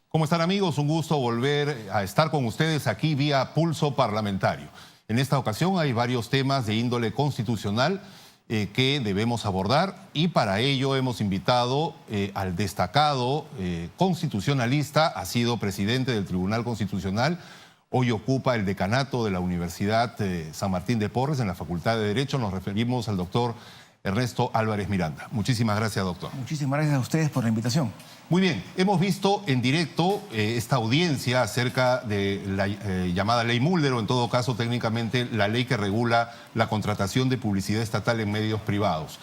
¿Cómo están, amigos? Un gusto volver a estar con ustedes aquí vía Pulso Parlamentario. En esta ocasión hay varios temas de índole constitucional que debemos abordar, y para ello hemos invitado al destacado constitucionalista, ha sido presidente del Tribunal Constitucional, hoy ocupa el decanato de la Universidad San Martín de Porres en la Facultad de Derecho. Nos referimos al doctor Ernesto Álvarez Miranda. Muchísimas gracias, doctor. Muchísimas gracias a ustedes por la invitación. Muy bien, hemos visto en directo esta audiencia acerca de la llamada ley Mulder, o en todo caso técnicamente la ley que regula la contratación de publicidad estatal en medios privados.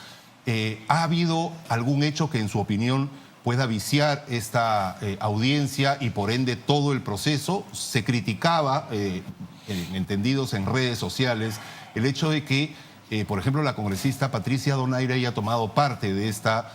¿Ha habido algún hecho que en su opinión pueda viciar esta audiencia y por ende todo el proceso? Se criticaba, entendidos en redes sociales, el hecho de que, por ejemplo, la congresista Patricia Donaire haya tomado parte de esta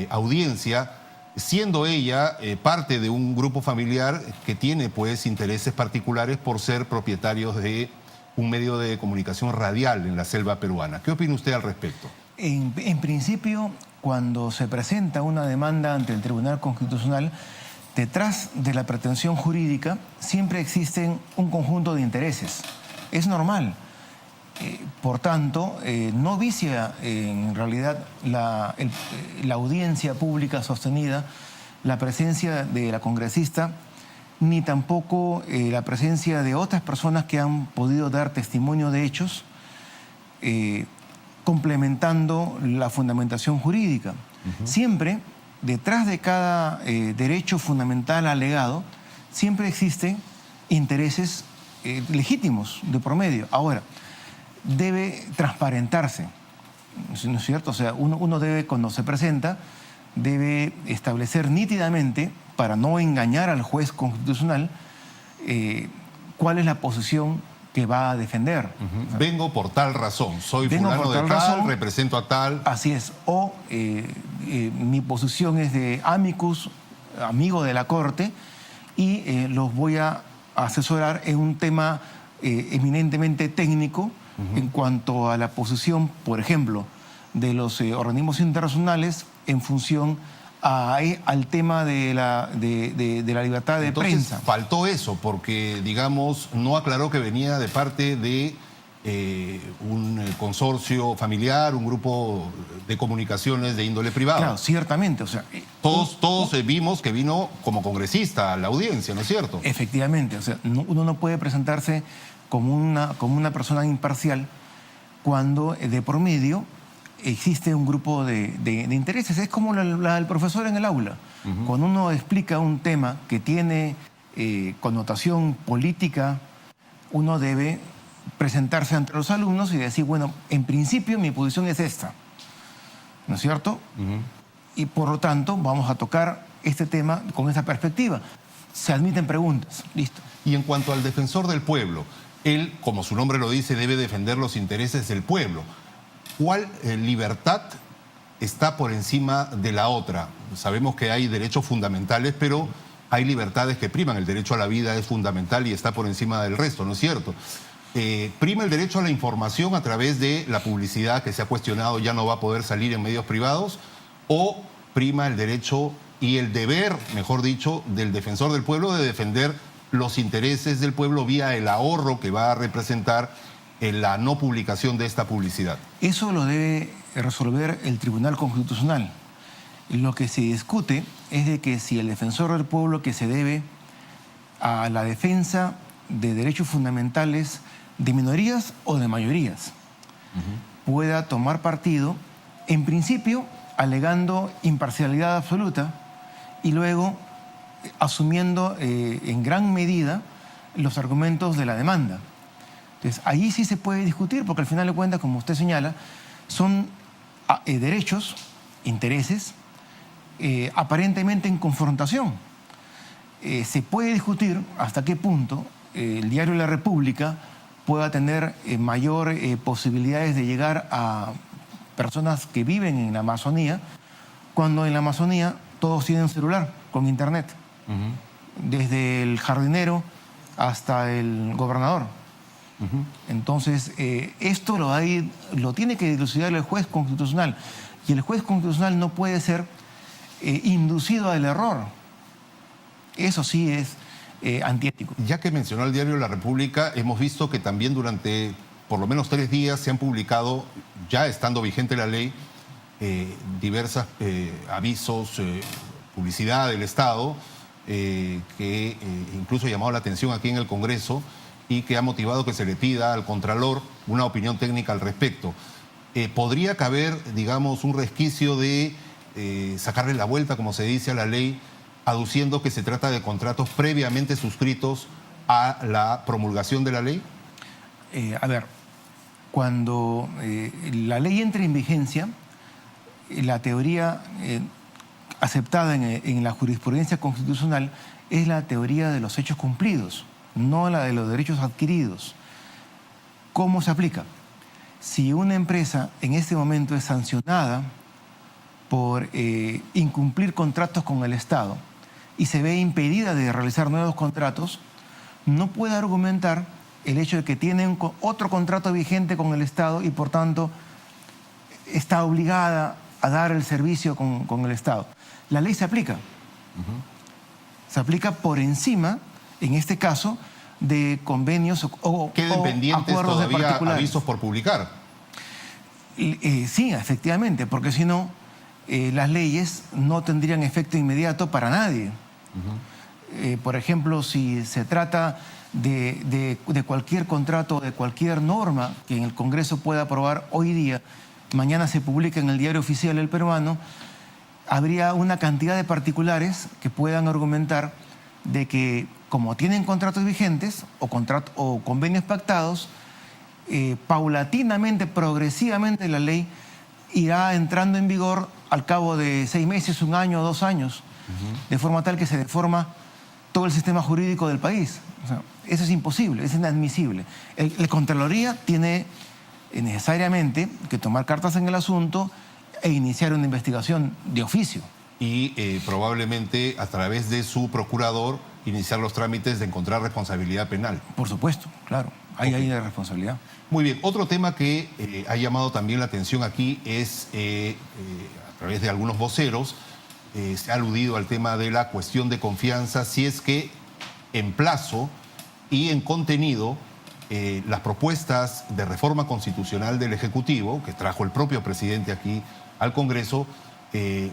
audiencia, siendo ella parte de un grupo familiar que tiene pues intereses particulares por ser propietarios de un medio de comunicación radial en la selva peruana. ¿Qué opina usted al respecto? En principio, cuando se presenta una demanda ante el Tribunal Constitucional, detrás de la pretensión jurídica siempre existen un conjunto de intereses. Es normal. Por tanto, no vicia en realidad la audiencia pública sostenida la presencia de la congresista, ni tampoco la presencia de otras personas que han podido dar testimonio de hechos, complementando la fundamentación jurídica. Siempre, detrás de cada derecho fundamental alegado, siempre existen intereses legítimos de por medio. Ahora, debe transparentarse, ¿no es cierto? O sea, uno debe, cuando se presenta, debe establecer nítidamente, para no engañar al juez constitucional, cuál es la posición que va a defender. Vengo por tal razón, soy fulano de tal, represento a tal. Así es. O mi posición es de amicus, amigo de la Corte, y los voy a asesorar en un tema eminentemente técnico, en cuanto a la posición, por ejemplo, de los organismos internacionales en función al tema de la libertad de prensa. Faltó eso, porque, digamos, no aclaró que venía de parte de un consorcio familiar, un grupo de comunicaciones de índole privada. Claro, ciertamente. O sea, todos vimos que vino como congresista a la audiencia, ¿no es cierto? Efectivamente. O sea, uno no puede presentarse como una persona imparcial cuando de por medio existe un grupo de intereses. Es como el profesor en el aula. Cuando uno explica un tema que tiene connotación política, uno debe presentarse ante los alumnos y decir, bueno, en principio mi posición es esta, ¿no es cierto? Y por lo tanto vamos a tocar este tema con esa perspectiva. Se admiten preguntas, listo. Y en cuanto al defensor del pueblo, él, como su nombre lo dice, debe defender los intereses del pueblo. ¿Cuál libertad está por encima de la otra? Sabemos que hay derechos fundamentales, pero hay libertades que priman. El derecho a la vida es fundamental y está por encima del resto, ¿no es cierto? ¿Prima el derecho a la información a través de la publicidad que se ha cuestionado ya no va a poder salir en medios privados? ¿O prima el derecho y el deber, mejor dicho, del defensor del pueblo de defender los intereses del pueblo vía el ahorro que va a representar en la no publicación de esta publicidad? Eso lo debe resolver el Tribunal Constitucional. Lo que se discute es de que si el defensor del pueblo, que se debe a la defensa de derechos fundamentales de minorías o de mayorías, pueda tomar partido, en principio alegando imparcialidad absoluta y luego asumiendo en gran medida los argumentos de la demanda. Entonces, ahí sí se puede discutir, porque al final de cuentas, como usted señala, son derechos, intereses, aparentemente en confrontación. Se puede discutir hasta qué punto el diario La República pueda tener mayor posibilidades de llegar a personas que viven en la Amazonía, cuando en la Amazonía todos tienen celular con internet, desde el jardinero hasta el gobernador. Entonces, esto lo tiene que dilucidar el juez constitucional. Y el juez constitucional no puede ser inducido al error. Eso sí es antiético. Ya que mencionó el diario La República, hemos visto que también durante por lo menos 3 días se han publicado, ya estando vigente la ley, diversas avisos, publicidad del Estado, que incluso ha llamado la atención aquí en el Congreso y que ha motivado que se le pida al Contralor una opinión técnica al respecto. ¿Podría caber, digamos, un resquicio de sacarle la vuelta, como se dice, a la ley, aduciendo que se trata de contratos previamente suscritos a la promulgación de la ley? A ver, cuando la ley entra en vigencia, la teoría aceptada en la jurisprudencia constitucional es la teoría de los hechos cumplidos, no la de los derechos adquiridos. ¿Cómo se aplica? Si una empresa en este momento es sancionada por incumplir contratos con el Estado y se ve impedida de realizar nuevos contratos, no puede argumentar el hecho de que tiene otro contrato vigente con el Estado y por tanto está obligada a dar el servicio con el Estado. La ley se aplica. Se aplica por encima, en este caso, de convenios o ¿queden pendientes acuerdos de todavía particulares. avisos por publicar? Sí, efectivamente, porque si no, las leyes no tendrían efecto inmediato para nadie. Por ejemplo, si se trata de cualquier contrato, de cualquier norma que en el Congreso pueda aprobar hoy día, mañana se publica en el Diario Oficial El Peruano, habría una cantidad de particulares que puedan argumentar de que como tienen contratos vigentes o convenios pactados, paulatinamente, progresivamente la ley irá entrando en vigor al cabo de 6 meses, 1 año, 2 años, de forma tal que se deforma todo el sistema jurídico del país. O sea, eso es imposible, es inadmisible. La Contraloría tiene necesariamente que tomar cartas en el asunto e iniciar una investigación de oficio. Y probablemente a través de su procurador iniciar los trámites de encontrar responsabilidad penal. Por supuesto, claro, ahí hay una responsabilidad. Muy bien, otro tema que ha llamado también la atención aquí es, a través de algunos voceros, se ha aludido al tema de la cuestión de confianza, si es que en plazo y en contenido las propuestas de reforma constitucional del Ejecutivo, que trajo el propio presidente aquí al Congreso,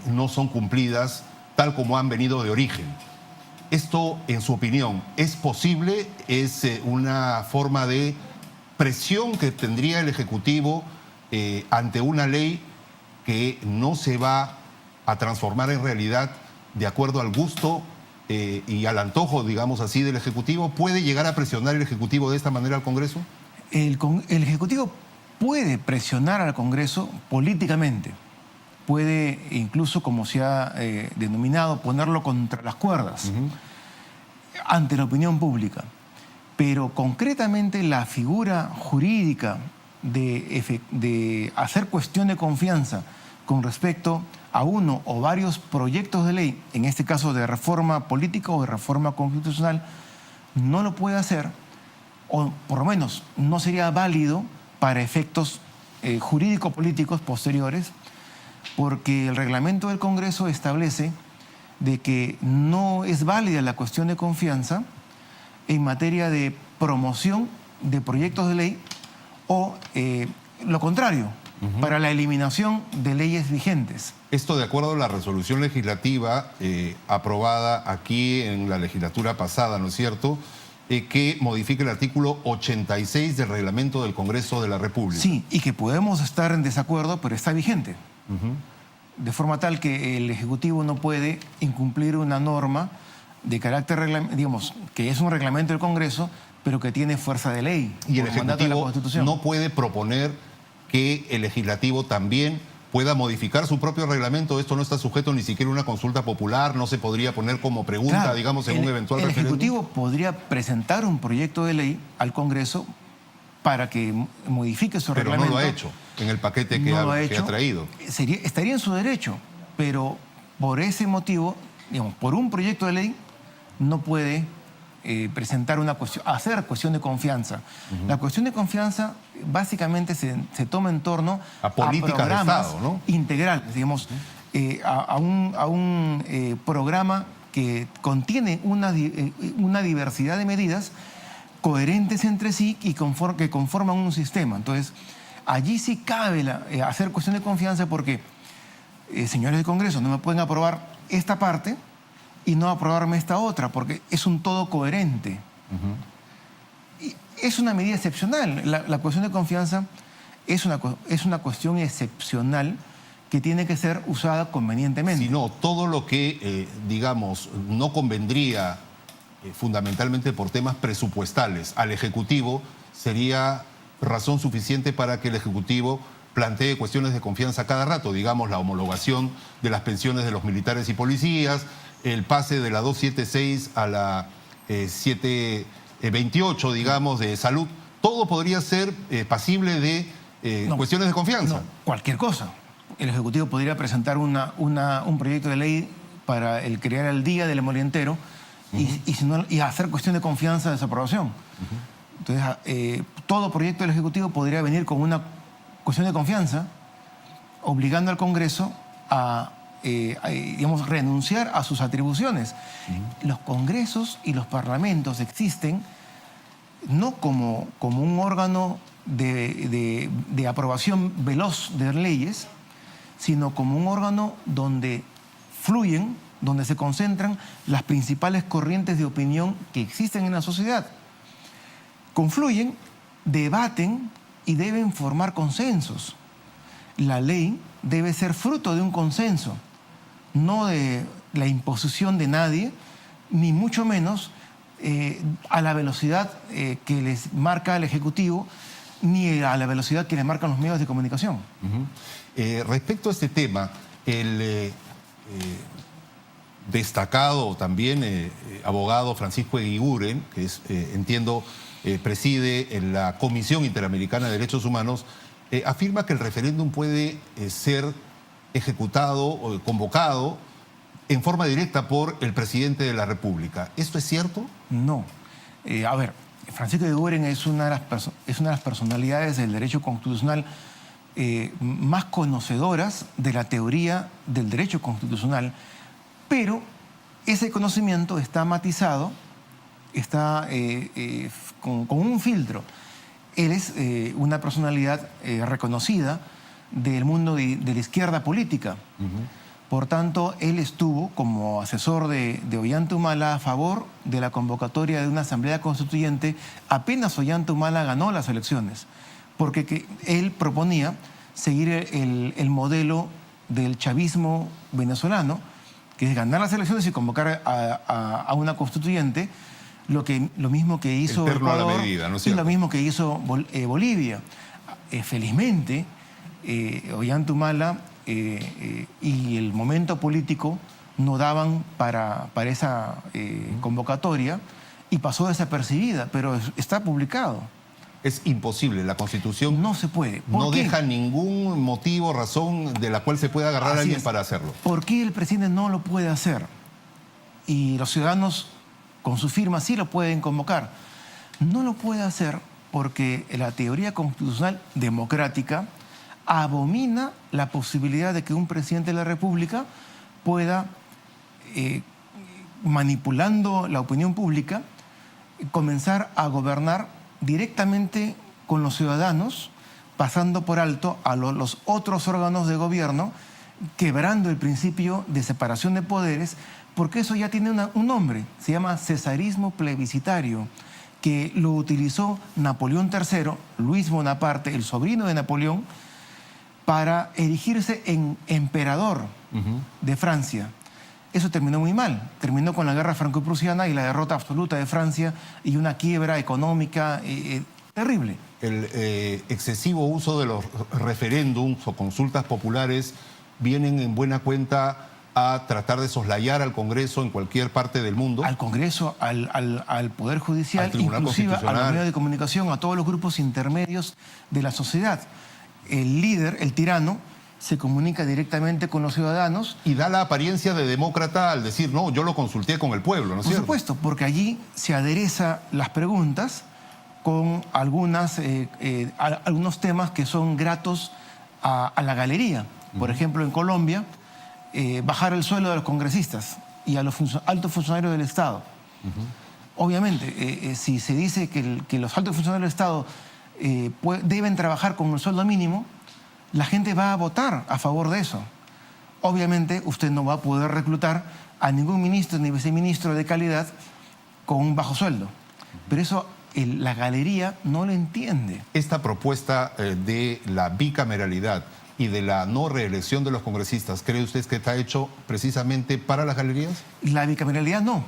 no son cumplidas tal como han venido de origen. Esto, en su opinión, ¿es posible? ¿Es una forma de presión que tendría el Ejecutivo ante una ley que no se va a transformar en realidad de acuerdo al gusto y al antojo, digamos así, del Ejecutivo? ¿Puede llegar a presionar el Ejecutivo de esta manera al Congreso? El Ejecutivo puede presionar al Congreso políticamente. Puede incluso, como se ha denominado, ponerlo contra las cuerdas ante la opinión pública. Pero concretamente la figura jurídica de hacer cuestión de confianza con respecto a uno o varios proyectos de ley, en este caso de reforma política o de reforma constitucional, no lo puede hacer, o por lo menos no sería válido para efectos jurídico-políticos posteriores, porque el reglamento del Congreso establece de que no es válida la cuestión de confianza en materia de promoción de proyectos de ley o lo contrario, para la eliminación de leyes vigentes. Esto de acuerdo a la resolución legislativa aprobada aquí en la legislatura pasada, ¿no es cierto?, que modifica el artículo 86 del reglamento del Congreso de la República. Sí, y que podemos estar en desacuerdo, pero está vigente. De forma tal que el Ejecutivo no puede incumplir una norma de carácter, digamos, que es un reglamento del Congreso, pero que tiene fuerza de ley. Y el por mandato de la Ejecutivo Constitución. no puede proponer que el Legislativo también pueda modificar su propio reglamento. Esto no está sujeto ni siquiera a una consulta popular, no se podría poner como pregunta, Claro, digamos, en un eventual el referéndum. Ejecutivo podría presentar un proyecto de ley al Congreso para que modifique su Pero reglamento. no lo ha hecho en el paquete que, No lo ha, ha que hecho. ha traído. Estaría en su derecho, pero por ese motivo, digamos, por un proyecto de ley no puede presentar una cuestión, hacer cuestión de confianza. La cuestión de confianza básicamente se toma en torno a políticas de programas Estado, ¿no? integrales, digamos, a un programa que contiene una diversidad de medidas coherentes entre sí y que conforman un sistema. Entonces, allí sí cabe hacer cuestión de confianza porque, señores del Congreso, no me pueden aprobar esta parte y no aprobarme esta otra, porque es un todo coherente. Y es una medida excepcional. La cuestión de confianza es una cuestión excepcional que tiene que ser usada convenientemente. Si no, todo lo que, digamos, no convendría fundamentalmente por temas presupuestales al Ejecutivo, sería razón suficiente para que el Ejecutivo plantee cuestiones de confianza cada rato, digamos, la homologación de las pensiones de los militares y policías, el pase de la 276 a la 728, digamos, de salud. Todo podría ser pasible de cuestiones de confianza. No, cualquier cosa. El Ejecutivo podría presentar un proyecto de ley para crear el día del emolientero y hacer cuestión de confianza de esa aprobación. Entonces, todo proyecto del Ejecutivo podría venir con una cuestión de confianza, obligando al Congreso a digamos, renunciar a sus atribuciones. Los congresos y los parlamentos existen no como un órgano de aprobación veloz de leyes, sino como un órgano donde fluyen, donde se concentran las principales corrientes de opinión que existen en la sociedad. Confluyen, debaten y deben formar consensos. La ley debe ser fruto de un consenso, no de la imposición de nadie, ni mucho menos a la velocidad que les marca el Ejecutivo, ni a la velocidad que les marcan los medios de comunicación. Respecto a este tema, el destacado también abogado Francisco Eguiguren, que es, entiendo, preside en la Comisión Interamericana de Derechos Humanos, afirma que el referéndum puede ser ejecutado o convocado en forma directa por el presidente de la República. ¿Esto es cierto? No. A ver, Francisco Eguiguren es una de las personalidades del derecho constitucional más conocedoras de la teoría del derecho constitucional, pero ese conocimiento está matizado, está con un filtro. Él es una personalidad reconocida del mundo de la izquierda política. Por tanto, él estuvo como asesor de Ollanta Humala a favor de la convocatoria de una asamblea constituyente apenas Ollanta Humala ganó las elecciones, porque él proponía seguir el modelo del chavismo venezolano, que es ganar las elecciones y convocar a una constituyente, lo mismo que hizo Ecuador, a la medida, ¿no es y cierto? lo mismo que hizo Bolivia. Felizmente, Ollanta Humala y el momento político no daban para esa convocatoria y pasó desapercibida, pero está publicado. Es imposible, la Constitución no se puede. No deja ningún motivo, razón de la cual se pueda agarrar a alguien para hacerlo. ¿Por qué el presidente no lo puede hacer? Y los ciudadanos con su firma sí lo pueden convocar. No lo puede hacer porque la teoría constitucional democrática abomina la posibilidad de que un presidente de la República pueda, manipulando la opinión pública, comenzar a gobernar directamente con los ciudadanos, pasando por alto a los otros órganos de gobierno, quebrando el principio de separación de poderes, porque eso ya tiene un nombre, se llama cesarismo plebiscitario, que lo utilizó Napoleón III, Luis Bonaparte, el sobrino de Napoleón, para erigirse en emperador de Francia. Eso terminó muy mal. Terminó con la guerra franco-prusiana y la derrota absoluta de Francia y una quiebra económica terrible. El excesivo uso de los referéndums o consultas populares vienen en buena cuenta a tratar de soslayar al Congreso en cualquier parte del mundo. Al Congreso, al Poder Judicial, inclusive a los medios de comunicación, a todos los grupos intermedios de la sociedad. El líder, el tirano, se comunica directamente con los ciudadanos. Y da la apariencia de demócrata al decir, no, yo lo consulté con el pueblo, ¿no es cierto? Por supuesto, porque allí se adereza las preguntas con algunos temas que son gratos a la galería. Por ejemplo, en Colombia, bajar el sueldo de los congresistas y a los altos funcionarios del Estado. Obviamente, si se dice que los altos funcionarios del Estado deben trabajar con el sueldo mínimo, la gente va a votar a favor de eso. Obviamente, usted no va a poder reclutar a ningún ministro ni viceministro de calidad con un bajo sueldo. Pero eso la galería no lo entiende. Esta propuesta de la bicameralidad y de la no reelección de los congresistas, ¿cree usted que está hecho precisamente para las galerías? La bicameralidad no.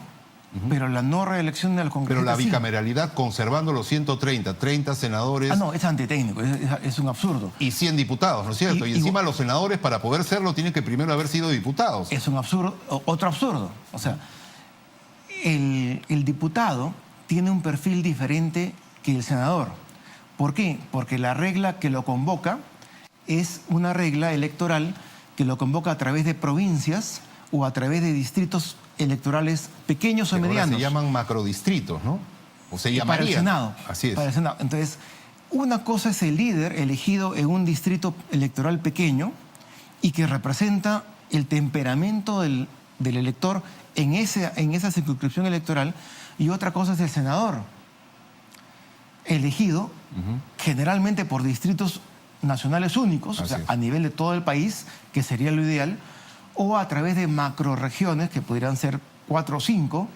Pero la no reelección de los congresistas. Pero la sí. bicameralidad conservando los 30 senadores. Ah, no, es antitécnico, es un absurdo. Y 100 diputados, ¿no es cierto? Y encima los senadores, para poder serlo, tienen que primero haber sido diputados. Es un absurdo, otro absurdo. O sea, el diputado tiene un perfil diferente que el senador. ¿Por qué? Porque la regla que lo convoca es una regla electoral que lo convoca a través de provincias o a través de distritos electorales pequeños o medianos. Ahora se llaman macrodistritos, ¿no? O se llamarían. Para el Senado. Así es. Para el Senado. Entonces, una cosa es el líder elegido en un distrito electoral pequeño y que representa el temperamento del elector en esa circunscripción electoral, y otra cosa es el senador elegido generalmente por distritos nacionales únicos, o sea, a nivel de todo el país, que sería lo ideal, o a través de macroregiones, que podrían ser 4 o 5,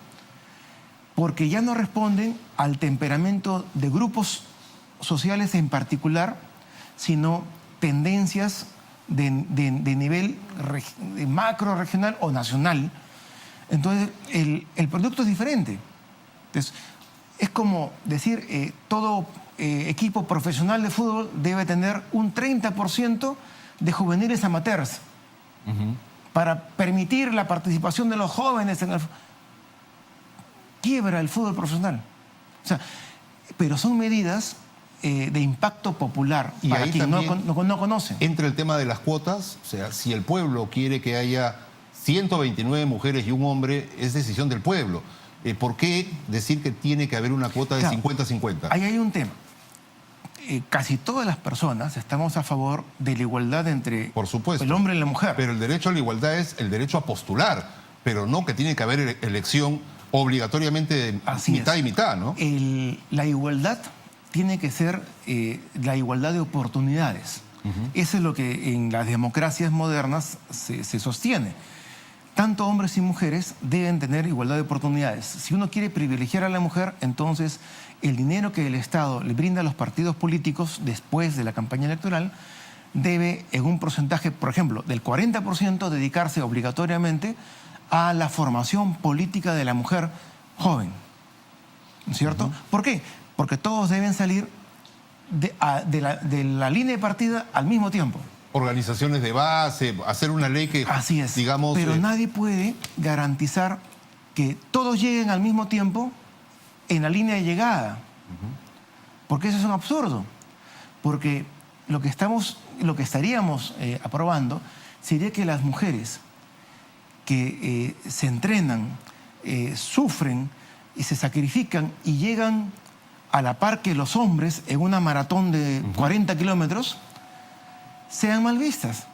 porque ya no responden al temperamento de grupos sociales en particular, sino tendencias de nivel macro regional o nacional. Entonces, el producto es diferente. Entonces, es como decir, todo equipo profesional de fútbol debe tener un 30% de juveniles amateurs para permitir la participación de los jóvenes en el... Quiebra el fútbol profesional. O sea, pero son medidas de impacto popular y para ahí quien no conoce. Entre el tema de las cuotas, o sea, si el pueblo quiere que haya 129 mujeres y un hombre, es decisión del pueblo. ¿Por qué decir que tiene que haber una cuota de 50-50? Ahí hay un tema. Casi todas las personas estamos a favor de la igualdad entre Por supuesto, el hombre y la mujer. Pero el derecho a la igualdad es el derecho a postular, pero no que tiene que haber elección obligatoriamente de mitad y mitad, ¿no? La igualdad tiene que ser la igualdad de oportunidades. Eso es lo que en las democracias modernas se sostiene. Tanto hombres y mujeres deben tener igualdad de oportunidades. Si uno quiere privilegiar a la mujer, entonces el dinero que el Estado le brinda a los partidos políticos después de la campaña electoral debe, en un porcentaje, por ejemplo, del 40%, dedicarse obligatoriamente a la formación política de la mujer joven. ¿No es cierto? ¿Por qué? Porque todos deben salir de la línea de partida al mismo tiempo. Organizaciones de base, hacer una ley que, así es, digamos... Pero nadie puede garantizar que todos lleguen al mismo tiempo en la línea de llegada. Porque eso es un absurdo. Porque lo que estaríamos aprobando sería que las mujeres que se entrenan, sufren y se sacrifican y llegan a la par que los hombres en una maratón de 40 kilómetros, sean mal vistas,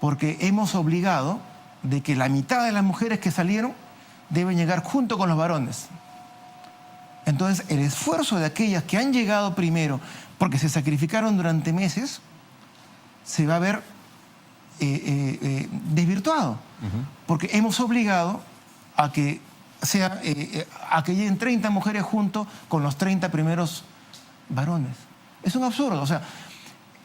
porque hemos obligado de que la mitad de las mujeres que salieron deben llegar junto con los varones. Entonces, el esfuerzo de aquellas que han llegado primero, porque se sacrificaron durante meses, se va a ver desvirtuado, porque hemos obligado a que lleguen 30 mujeres junto con los 30 primeros varones. Es un absurdo, o sea,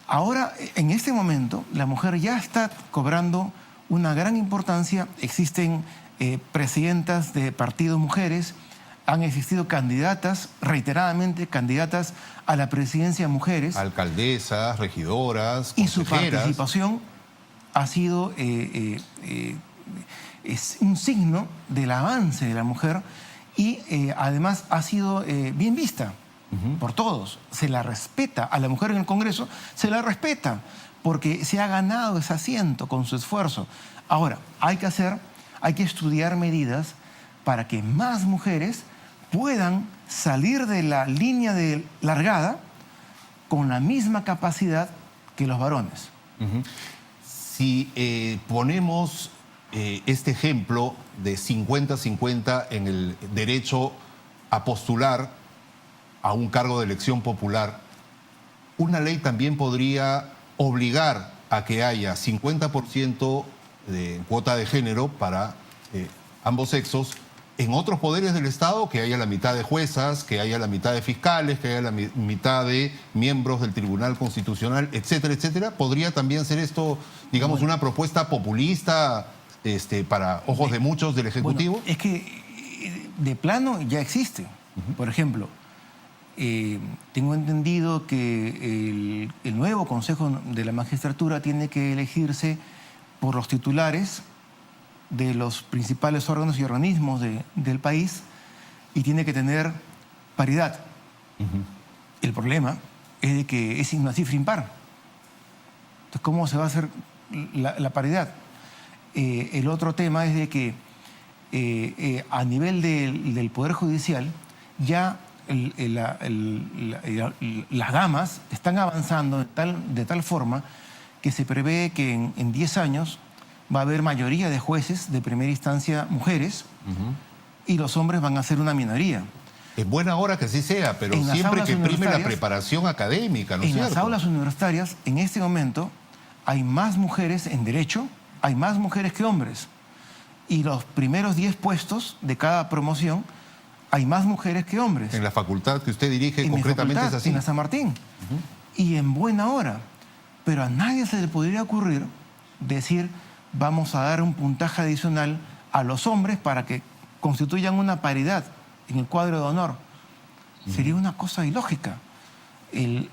ahora, en este momento, la mujer ya está cobrando una gran importancia. Existen presidentas de partidos mujeres, han existido candidatas, reiteradamente candidatas a la presidencia mujeres. Alcaldesas, regidoras, consejeras. Y su participación ha sido es un signo del avance de la mujer y además ha sido bien vista. por todos. Se la respeta. A la mujer en el Congreso se la respeta porque se ha ganado ese asiento con su esfuerzo. Ahora, hay que estudiar medidas para que más mujeres puedan salir de la línea de largada con la misma capacidad que los varones. Si ponemos este ejemplo de 50-50 en el derecho a postular a un cargo de elección popular, una ley también podría obligar a que haya 50% de cuota de género para ambos sexos en otros poderes del Estado, que haya la mitad de juezas, que haya la mitad de fiscales, que haya la mitad de miembros del Tribunal Constitucional, etcétera, etcétera. ¿Podría también ser esto, digamos, una propuesta populista para ojos de muchos del Ejecutivo? Bueno, es que de plano ya existe. Por ejemplo, tengo entendido que el nuevo Consejo de la Magistratura tiene que elegirse por los titulares de los principales órganos y organismos del país y tiene que tener paridad. El problema es de que es una cifra impar. Entonces, ¿cómo se va a hacer la paridad? El otro tema es de que a nivel del Poder Judicial ya las damas están avanzando de tal forma que se prevé que en 10 años va a haber mayoría de jueces de primera instancia mujeres y los hombres van a ser una minoría. Es buena hora que así sea, pero siempre que prime la preparación académica, ¿no es cierto? En las aulas universitarias, en este momento, hay más mujeres en derecho, hay más mujeres que hombres. Y los primeros 10 puestos de cada promoción, hay más mujeres que hombres. En la facultad que usted dirige, concretamente es así. En la San Martín. Y en buena hora. Pero a nadie se le podría ocurrir decir, vamos a dar un puntaje adicional a los hombres para que constituyan una paridad en el cuadro de honor. Sería una cosa ilógica.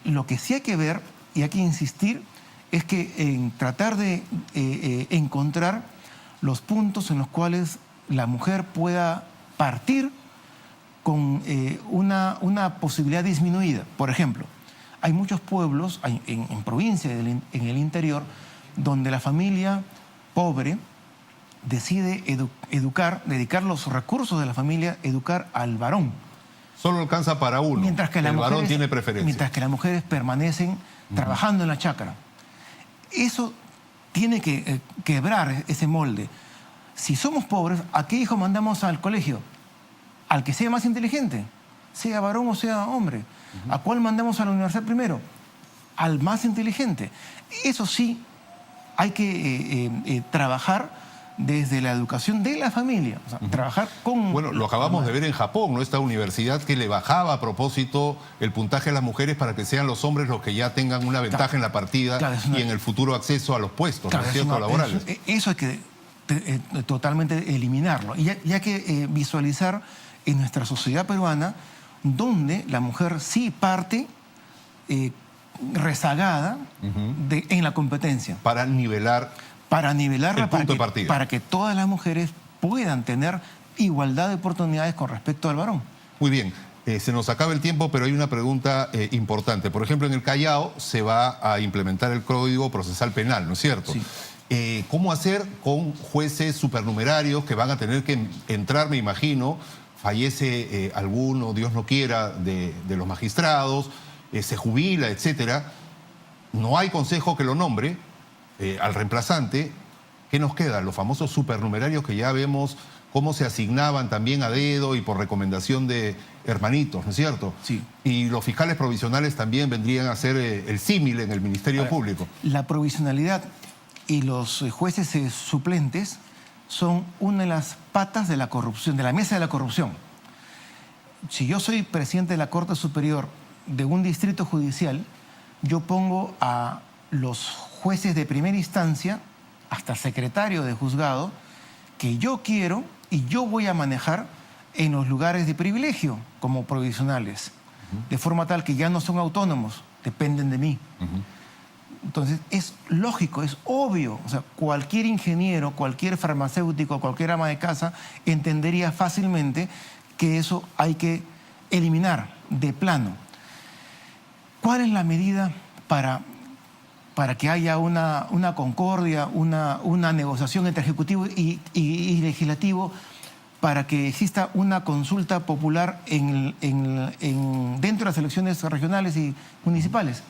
Lo que sí hay que ver, y hay que insistir, es que en tratar de encontrar los puntos en los cuales la mujer pueda partir con una posibilidad disminuida. Por ejemplo, hay muchos pueblos en provincia, en el interior, donde la familia pobre decide dedicar los recursos de la familia a educar al varón. Solo alcanza para uno. Mientras que el varón tiene preferencia. Mientras que las mujeres permanecen trabajando en la chacra. Eso tiene que quebrar ese molde. Si somos pobres, ¿a qué hijo mandamos al colegio? Al que sea más inteligente, sea varón o sea hombre. ¿A cuál mandamos a la universidad primero? Al más inteligente. Eso sí, hay que trabajar desde la educación de la familia. O sea, trabajar con... Bueno, lo acabamos de ver en Japón, ¿no? Esta universidad que le bajaba a propósito el puntaje a las mujeres para que sean los hombres los que ya tengan una ventaja en la partida y en el futuro acceso a los puestos, ¿no es cierto?, laborales. Eso hay que totalmente eliminarlo. Y hay que visualizar en nuestra sociedad peruana donde la mujer sí parte rezagada en la competencia. Para nivelar el punto de partida. Para que todas las mujeres puedan tener igualdad de oportunidades con respecto al varón. Muy bien. Se nos acaba el tiempo, pero hay una pregunta importante. Por ejemplo, en el Callao se va a implementar el Código Procesal Penal, ¿no es cierto? Sí. ¿Cómo hacer con jueces supernumerarios que van a tener que entrar, me imagino? Fallece alguno, Dios no quiera, de los magistrados, se jubila, etcétera. No hay consejo que lo nombre al reemplazante. ¿Qué nos queda? Los famosos supernumerarios que ya vemos cómo se asignaban también a dedo y por recomendación de hermanitos, ¿no es cierto? Sí. Y los fiscales provisionales también vendrían a ser el símil en el Ministerio Público. La provisionalidad y los jueces suplentes son una de las patas de la corrupción, de la mesa de la corrupción. Si yo soy presidente de la Corte Superior de un distrito judicial, yo pongo a los jueces de primera instancia, hasta secretario de juzgado, que yo quiero y yo voy a manejar en los lugares de privilegio como provisionales, de forma tal que ya no son autónomos, dependen de mí. Entonces, es lógico, es obvio. O sea, cualquier ingeniero, cualquier farmacéutico, cualquier ama de casa entendería fácilmente que eso hay que eliminar de plano. ¿Cuál es la medida para que haya una concordia, una negociación entre Ejecutivo y Legislativo, para que exista una consulta popular dentro de las elecciones regionales y municipales?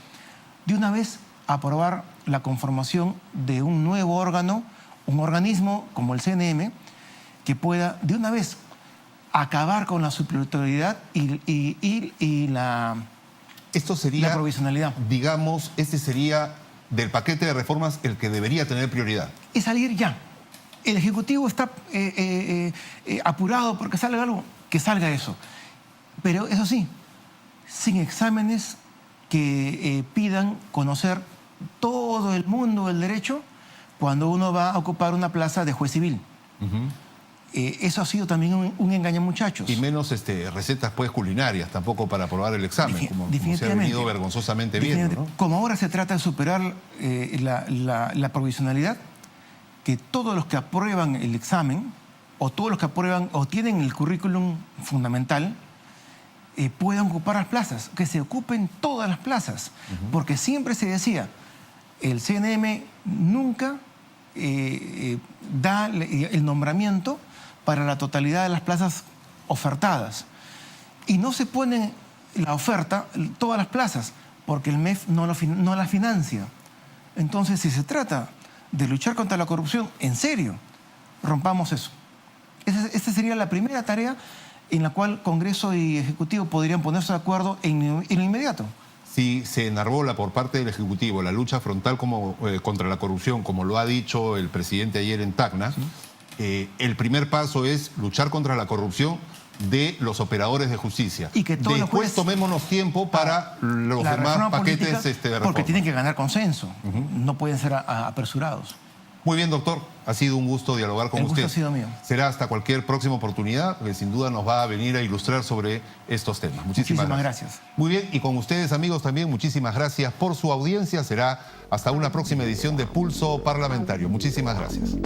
De una vez aprobar la conformación de un nuevo órgano, un organismo como el CNM, que pueda de una vez acabar con la superioridad y la Esto sería, la provisionalidad. digamos, este sería del paquete de reformas el que debería tener prioridad. Y salir ya. El Ejecutivo está apurado porque salga algo, que salga eso. Pero eso sí, sin exámenes que pidan conocer todo el mundo del derecho cuando uno va a ocupar una plaza de juez civil. Eso ha sido también un engaño, muchachos. Y menos recetas pues culinarias tampoco para aprobar el examen, como se ha venido vergonzosamente viendo, ¿no? Como ahora se trata de superar la provisionalidad, que todos los que aprueban el examen, o todos los que aprueban o tienen el currículum fundamental, puedan ocupar las plazas, que se ocupen todas las plazas. Porque siempre se decía, el CNM nunca da el nombramiento para la totalidad de las plazas ofertadas. Y no se pone la oferta, todas las plazas, porque el MEF no las financia. Entonces, si se trata de luchar contra la corrupción, en serio, rompamos eso. Esta sería la primera tarea en la cual Congreso y Ejecutivo podrían ponerse de acuerdo en lo inmediato. Si se enarbola por parte del Ejecutivo la lucha frontal contra la corrupción, como lo ha dicho el presidente ayer en Tacna, el primer paso es luchar contra la corrupción de los operadores de justicia. Y que todos después tomémonos tiempo para los demás paquetes de reforma. Porque tienen que ganar consenso, no pueden ser apresurados. Muy bien, doctor. Ha sido un gusto dialogar con usted. El gusto ha sido mío. Será hasta cualquier próxima oportunidad, que sin duda nos va a venir a ilustrar sobre estos temas. Muchísimas gracias. Muy bien, y con ustedes, amigos, también muchísimas gracias por su audiencia. Será hasta una próxima edición de Pulso Parlamentario. Muchísimas gracias.